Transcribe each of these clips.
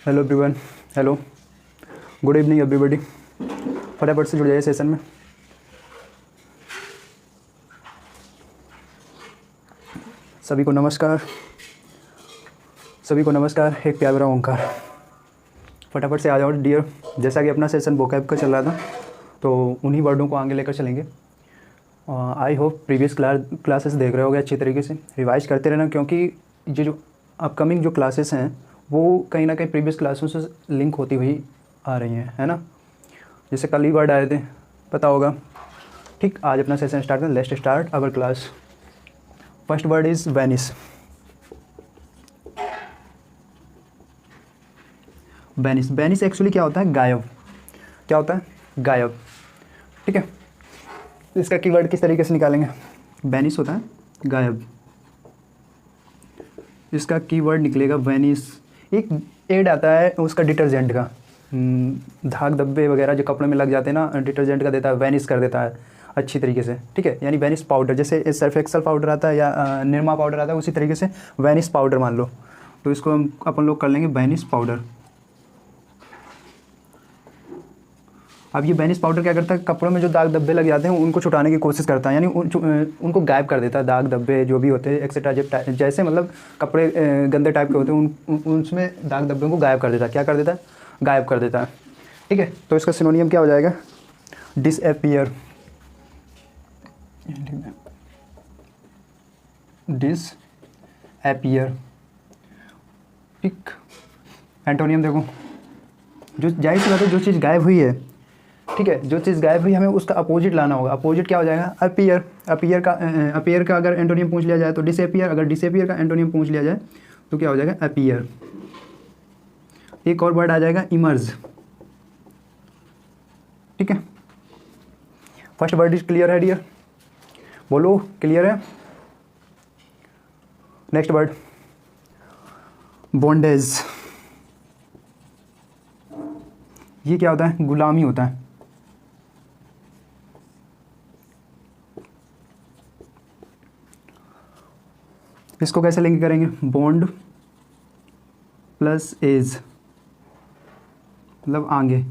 Hello everyone. Hello, good evening everybody. फटाफट से जुड़ जाइए सेशन में। सभी को नमस्कार, सभी को नमस्कार। एक प्यार भरा ओंकार। फटाफट से आ जाओ डियर। जैसा कि अपना सेशन वोकैब का चल रहा था, तो उन्हीं वर्डों को आगे लेकर चलेंगे। आई होप प्रीवियस क्लासेस देख रहे होगे अच्छी तरीके से। रिवाइज करते रहना, क्योंकि ये जो अपकमिंग जो क्लासेस हैं वो कहीं ना कहीं प्रीवियस क्लासों से लिंक होती हुई आ रही हैं, है ना। जैसे कल ही वर्ड आए थे, पता होगा। ठीक, आज अपना सेशन स्टार्ट करें। Let's start our class. First word is Venice. Venice, Venice actually क्या होता है? गायब। क्या होता है? गायब। ठीक है, इसका कीवर्ड किस तरीके से निकालेंगे? वेनिस होता है गायब, इसका कीवर्ड निकलेगा वेनिस। एक एड आता है उसका डिटर्जेंट का, धाग धब्बे वगैरह जो कपड़े में लग जाते हैं ना, डिटर्जेंट का देता है, वेनिस कर देता है अच्छी तरीके से। ठीक है, यानी वेनिस पाउडर, जैसे सर्फ एक्सल पाउडर आता है या निरमा पाउडर आता है, उसी तरीके से वेनिस पाउडर मान लो। तो इसको हम अपन लोग कर लेंगे वेनिस पाउडर। अब ये वेनिस पाउडर क्या करता है? कपड़ों में जो दाग धब्बे लग जाते हैं उनको छुटाने की कोशिश करता है, यानी उनको गायब कर देता है। दाग धब्बे जो भी होते हैं एक्सेट्रा, जैसे मतलब कपड़े गंदे टाइप के होते हैं उसमें दाग धब्बे को गायब कर देता है। क्या कर देता है? गायब कर देता है। ठीक है, तो इसका सिनोनियम क्या हो जाएगा? डिसअपीयर। डिसअपीयर। ठीक, एंटोनियम देखो, जो जाहिर सी बात है, जो चीज़ गायब हुई है, ठीक है, जो चीज़ गायब हुई हमें उसका अपोजिट लाना होगा। अपोजिट क्या हो जाएगा? अपीयर। अपीयर का अगर एंटोनियम पूछ लिया जाए तो डिसअपीयर। अगर डिसअपीयर का एंटोनियम पूछ लिया जाए तो क्या हो जाएगा? अपीयर। एक और वर्ड आ जाएगा इमर्ज। ठीक है, फर्स्ट वर्ड इज क्लियर है डियर? बोलो क्लियर है? Next word bondage. ये क्या होता है? गुलामी होता है। इसको कैसे लिंक करेंगे? बॉन्ड प्लस एज, मतलब आगे।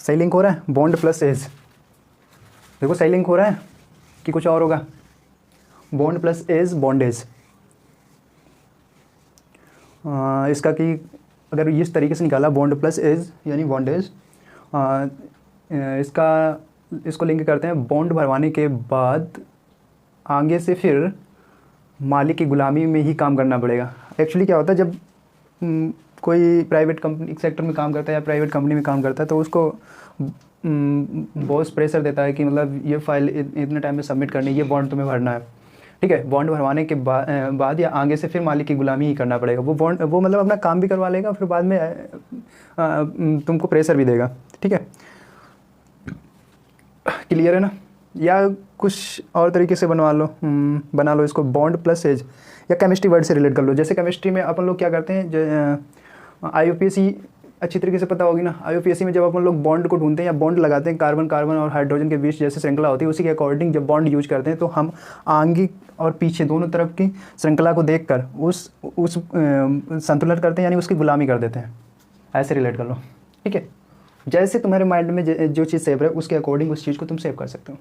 सही लिंक हो रहा है? बॉन्ड प्लस एज, देखो सही लिंक हो रहा है कि कुछ और होगा? Bond plus age, bondage. इसका कि अगर इस तरीके से निकाला, बॉन्ड प्लस एज यानी बॉन्डेज, इसको लिंक करते हैं बॉन्ड भरवाने के बाद आगे से फिर मालिक की गुलामी में ही काम करना पड़ेगा। एक्चुअली क्या होता है, जब कोई प्राइवेट कंपनी सेक्टर में काम करता है या प्राइवेट कंपनी में काम करता है तो उसको बॉस प्रेशर देता है कि मतलब ये फाइल इतने टाइम में सबमिट करनी है, ये बॉन्ड तुम्हें भरना है। ठीक है, बॉन्ड भरवाने के बाद या आगे से फिर मालिक की गुलामी ही करना पड़ेगा। वो मतलब अपना काम भी करवा लेगा, फिर बाद में तुमको प्रेशर भी देगा। ठीक है, क्लियर है ना? या कुछ और तरीके से बना लो इसको, बॉन्ड प्लस एज, या केमिस्ट्री वर्ड से रिलेट कर लो। जैसे केमिस्ट्री में अपन लोग क्या करते हैं, IUPAC अच्छी तरीके से पता होगी ना। IUPAC में जब अपन लोग बॉन्ड को ढूंढते हैं या बॉन्ड लगाते हैं, कार्बन कार्बन और हाइड्रोजन के बीच जैसे श्रृंखला होती है, उसी के अकॉर्डिंग जब बॉन्ड यूज करते हैं तो हम आगे और पीछे दोनों तरफ की श्रृंखला को देखकर उस संतुलन करते हैं, यानी उसकी गुलामी कर देते हैं। ऐसे रिलेट कर लो। ठीक है, जैसे तुम्हारे माइंड में जो चीज़ सेव है उसके अकॉर्डिंग उस चीज़ को तुम सेव कर सकते हो।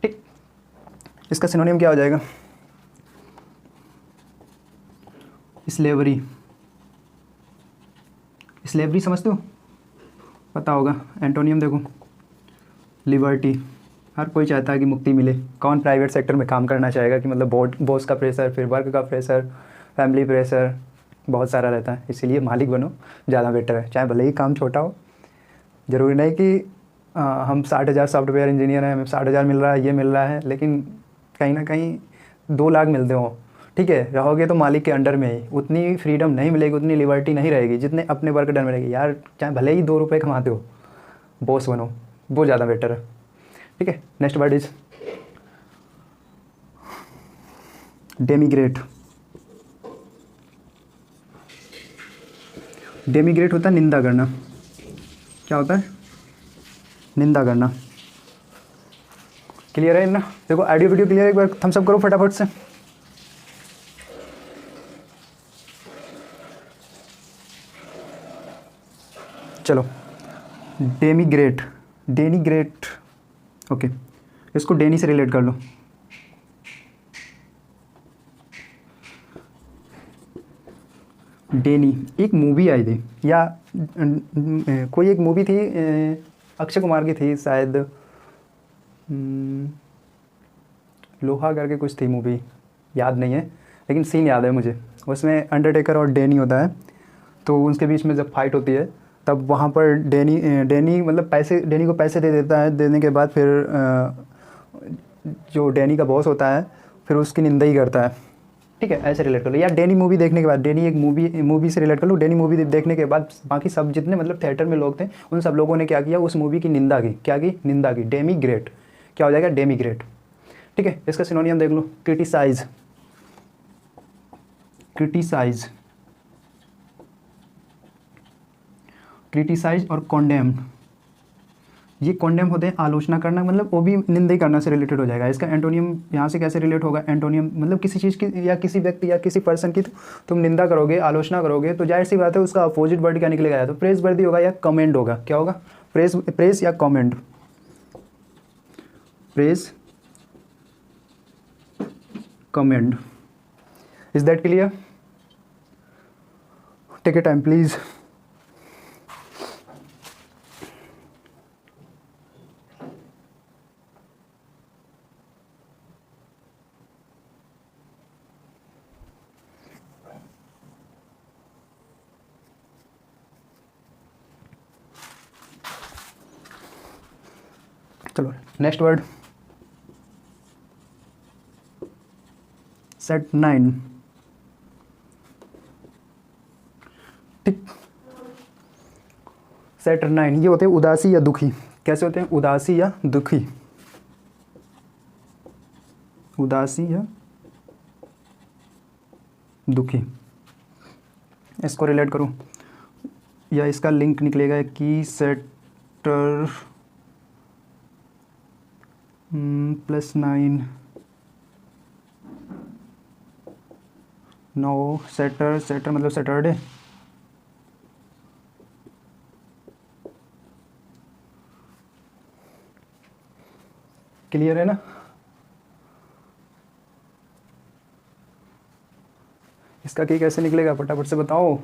ठीक, इसका सिनोनियम क्या हो जाएगा? स्लेवरी। स्लेवरी समझते हो? पता होगा। एंटोनियम देखो, लिबर्टी। हर कोई चाहता है कि मुक्ति मिले। कौन प्राइवेट सेक्टर में काम करना चाहेगा कि मतलब बॉस का प्रेशर, फिर वर्क का प्रेशर, फैमिली प्रेशर बहुत सारा रहता है। इसीलिए मालिक बनो, ज़्यादा बेटर है। चाहे भले ही काम छोटा हो, ज़रूरी नहीं कि हम 60,000 सॉफ्टवेयर इंजीनियर हैं, हमें 60,000 मिल रहा है, ये मिल रहा है, लेकिन कहीं ना कहीं 2 लाख मिलते हो। ठीक है, रहोगे तो मालिक के अंडर में ही, उतनी फ्रीडम नहीं मिलेगी, उतनी लिबर्टी नहीं रहेगी जितने अपने वर्क डन में रहेगी। यार चाहे भले ही 2 रुपये कमाते हो, बॉस बनो, वो ज़्यादा बेटर है। ठीक है, नेक्स्ट वर्ड इज डेमिग्रेट। डेमिग्रेट होता है निंदा करना। क्या होता है? निंदा करना। क्लियर है ना? देखो ऑडियो वीडियो क्लियर है? एक बार थम्स अप करो फटाफट से। चलो, डेमीग्रेट, डेनीग्रेट, ओके, इसको डेनी से रिलेट कर लो। डेनी एक मूवी आई थी, या कोई एक मूवी थी, अक्षय कुमार की थी शायद, लोहा करके कुछ थी मूवी, याद नहीं है, लेकिन सीन याद है मुझे। उसमें अंडरटेकर और डेनी होता है, तो उनके बीच में जब फाइट होती है तब वहाँ पर डेनी मतलब डेनी को पैसे दे देता है। देने के बाद फिर जो डेनी का बॉस होता है फिर उसकी निंदा ही करता है। ठीक है, ऐसे रिलेट कर लो। या डेनी मूवी देखने के बाद, डेनी एक मूवी से रिलेट कर लो। डेनी मूवी देखने के बाद बाकी सब जितने मतलब थिएटर में लोग थे उन सब लोगों ने क्या किया, उस मूवी की निंदा की। क्या की? निंदा की। डेमीग्रेट क्या हो जाएगा? डेमीग्रेट। ठीक है, इसका सिनोनियम देख लो, क्रिटिसाइज, क्रिटिसाइज, क्रिटिसाइज और कॉन्डेम। ये कॉन्डेम होते हैं आलोचना करना, मतलब वो भी निंदा करना से रिलेटेड हो जाएगा। इसका एंटोनियम यहाँ से कैसे रिलेट होगा? एंटोनियम मतलब किसी चीज़ की या किसी व्यक्ति या किसी पर्सन की तुम निंदा करोगे, आलोचना करोगे, तो जाहिर सी बात है उसका अपोजिट वर्ड क्या निकलेगा? या तो प्रेज वर्दी होगा या कमेंड होगा। क्या होगा? प्रेज या commend. Praise, commend. Is that clear? Take a time please. चलो नेक्स्ट वर्ड, सेट 9। ठीक, सेट 9 ये होते हैं उदासी या दुखी। कैसे होते हैं? उदासी या दुखी, उदासी या दुखी। इसको रिलेट करो या इसका लिंक निकलेगा कि सेटर +9, नो, सेटर, सेटर मतलब सैटरडे। क्लियर है ना? इसका की कैसे निकलेगा फटाफट से बताओ।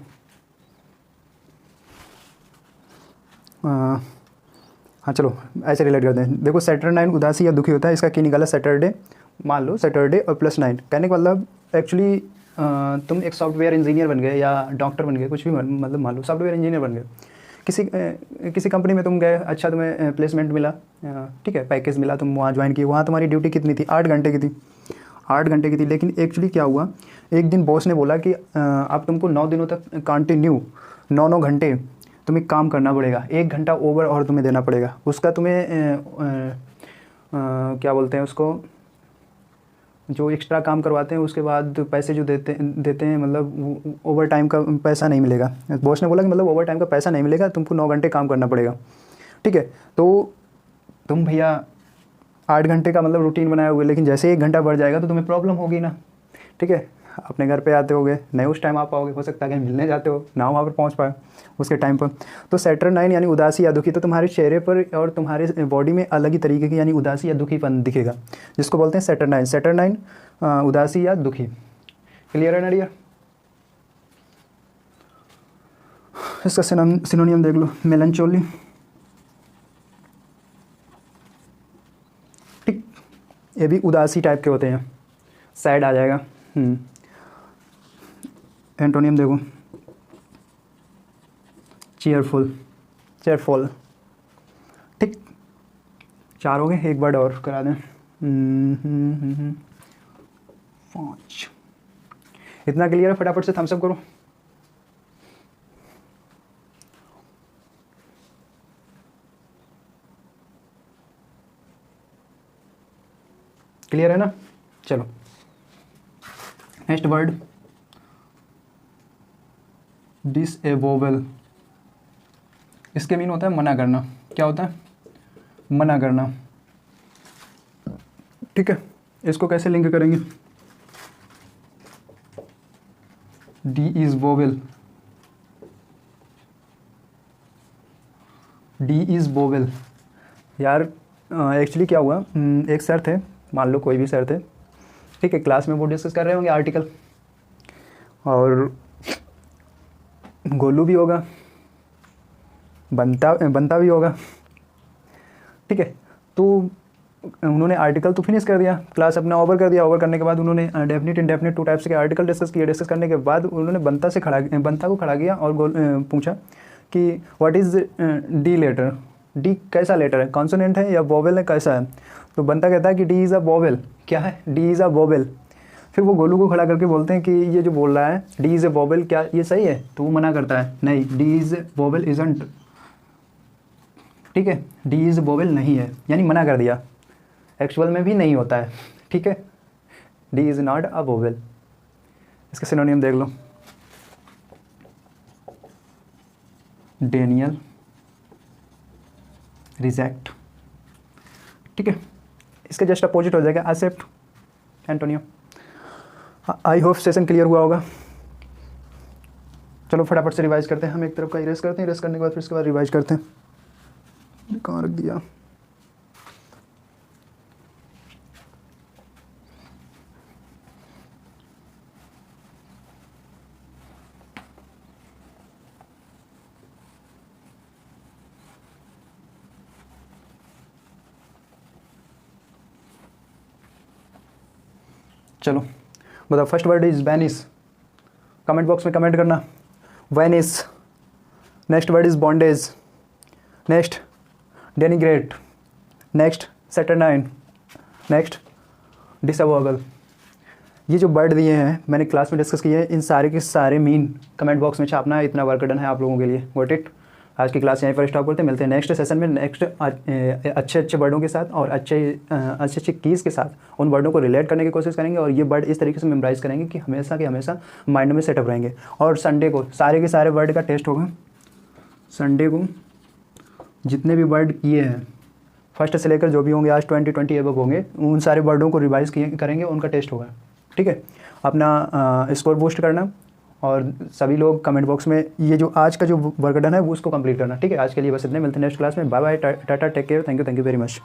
हाँ चलो ऐसे रिलेट करते हैं। देखो सेटर 9 उदासी या दुखी होता है। इसका की निकाला? सैटरडे। मान लो सैटरडे और +9। कहने का मतलब एक्चुअली तुम एक सॉफ्टवेयर इंजीनियर बन गए या डॉक्टर बन गए, कुछ भी मतलब मान लो सॉफ्टवेयर इंजीनियर बन गए। किसी कंपनी में तुम गए, अच्छा तुम्हें प्लेसमेंट मिला, ठीक है, पैकेज मिला, तुम वहाँ ज्वाइन किए। वहाँ तुम्हारी ड्यूटी कितनी थी? 8 घंटे की थी, 8 घंटे की थी। लेकिन एक्चुअली क्या हुआ, एक दिन बॉस ने बोला कि अब तुमको 9 दिनों तक कंटिन्यू 9 घंटे तुम्हें काम करना पड़ेगा, 1 घंटा ओवर और तुम्हें देना पड़ेगा। उसका तुम्हें क्या बोलते हैं उसको, जो एक्स्ट्रा काम करवाते हैं उसके बाद पैसे जो देते हैं मतलब ओवर टाइम का पैसा नहीं मिलेगा। बॉस ने बोला कि मतलब ओवर टाइम का पैसा नहीं मिलेगा, तुमको 9 घंटे काम करना पड़ेगा। ठीक है, तो तुम भैया 8 घंटे का मतलब रूटीन बनाए हुए, लेकिन जैसे 1 घंटा बढ़ जाएगा तो तुम्हें प्रॉब्लम होगी ना। ठीक है, अपने घर पे आते होगे, नहीं उस टाइम आ पाओगे, हो सकता है कि मिलने जाते हो ना वहाँ पर पहुँच पाए उसके टाइम पर। तो सेटर 9 यानी उदासी या दुखी, तो तुम्हारे चेहरे पर और तुम्हारे बॉडी में अलग ही तरीके की यानी उदासी या दुखीपन दिखेगा, जिसको बोलते हैं सेटर 9। सेटर 9 उदासी या दुखी। क्लियर है ना डियर? इसका सिनोनियम देख लो, मेलनचोली। ठीक, ये भी उदासी टाइप के होते हैं, सैड आ जाएगा। एंटोनियम देखो, चीयरफुल, चेयरफुल। ठीक, 4 हो गए, एक वर्ड और करा दें। 5। इतना क्लियर है? फटाफट से थम्स अप करो। क्लियर है ना? चलो नेक्स्ट वर्ड, डिसएवोवल। इसके मीन होता है मना करना। क्या होता है? मना करना। ठीक है, इसको कैसे लिंक करेंगे? D is vowel, D is bowel. यार एक्चुअली क्या हुआ, एक सर थे, मान लो कोई भी सर थे, ठीक है, क्लास में वो डिस्कस कर रहे होंगे आर्टिकल, और गोलू भी होगा, बनता भी होगा, ठीक है। तो उन्होंने आर्टिकल तो फिनिश कर दिया, क्लास अपना ओवर कर दिया। ओवर करने के बाद उन्होंने डेफिनेट इंडेफिनेट 2 टाइप्स के आर्टिकल डिस्कस किए। डिस्कस करने के बाद उन्होंने बनता को खड़ा किया और पूछा कि what is D letter, D कैसा लेटर है, कॉन्सोनेंट है या वोवेल है, कैसा है। तो बनता कहता है कि डी इज़ अ वोवेल। क्या है? D is a vowel. फिर वो गोलू को खड़ा करके बोलते हैं कि ये जो बोल रहा है डी इज़ ए वोवेल, क्या ये सही है? तो वो मना करता है, नहीं, डी इज़ वोवेल इजंट, ठीक है, डी इज़ वोवेल नहीं है, यानी मना कर दिया, एक्चुअल में भी नहीं होता है, ठीक है, D is not a vowel. इसके सिनोनिम देख लो, डेनियल, रिजेक्ट, ठीक है। इसके जस्ट अपोजिट हो जाएगा except, antonym. I hope session clear हुआ होगा। चलो फटाफट से रिवाइज करते हैं। हम एक तरफ का इरेज करते हैं, इरेज करने के बाद फिर इसके बाद रिवाइज करते हैं। कहाँ रख दिया? चलो बताओ, first word is Venice. Comment box में कमेंट करना, Venice. Next word is bondage. Next denigrate. Next saturnine. Next disavowal. ये जो वर्ड दिए हैं मैंने क्लास में डिस्कस किए हैं, इन सारे के सारे मीन कमेंट बॉक्स में छापना है। इतना वर्क डन है आप लोगों के लिए। Got it? आज की क्लास यहीं पर स्टॉप करते हैं। मिलते हैं नेक्स्ट सेशन में नेक्स्ट अच्छे वर्डों के साथ और अच्छे कीज़ के साथ उन वर्डों को रिलेट करने की कोशिश करेंगे और ये वर्ड इस तरीके से मेमोराइज़ करेंगे कि हमेशा के हमेशा माइंड में सेटअप रहेंगे। और संडे को सारे के सारे वर्ड का टेस्ट होगा। संडे को जितने भी वर्ड किए हैं फर्स्ट से लेकर जो भी होंगे, आज 20 एबव होंगे, उन सारे वर्डों को रिवाइज करेंगे, उनका टेस्ट होगा, ठीक है। अपना स्कोर बूस्ट करना और सभी लोग कमेंट बॉक्स में ये जो आज का जो वर्क डन है वो उसको कंप्लीट करना, ठीक है। आज के लिए बस इतने, मिलते हैं नेक्स्ट क्लास में। बाय बाय, टाटा, take care, thank you very much.